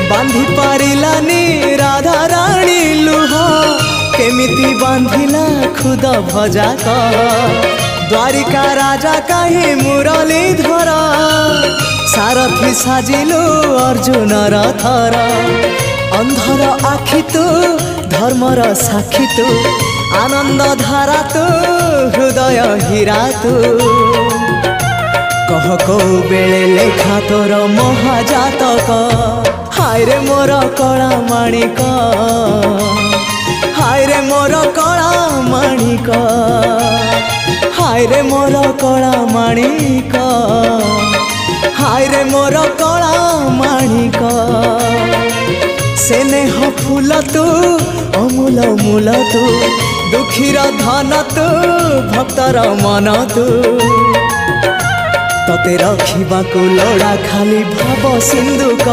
बांधी पारिलानी राधा रानी लुह केमिति बांधिला खुद भजा कह द्वारिका राजा कहीं मुरलीधर सारथी साजिलु अर्जुन रथर अंधर आखि तू धर्मर साक्षी तू आनंद धारा तू हृदय हीरा तू कह कौ बेले लेखा तोर महाजातक हाय रे मोर कला माणिक हाय रे मोर कला माणिक हाय रे मोर कला माणिक हाय रे मोर कला माणिक स्नेह फूल तू अमूल मूल तू दुखीर धन तू भक्तर मन तू तते रखिबाकू लोड़ा खाली भाव सिंधुक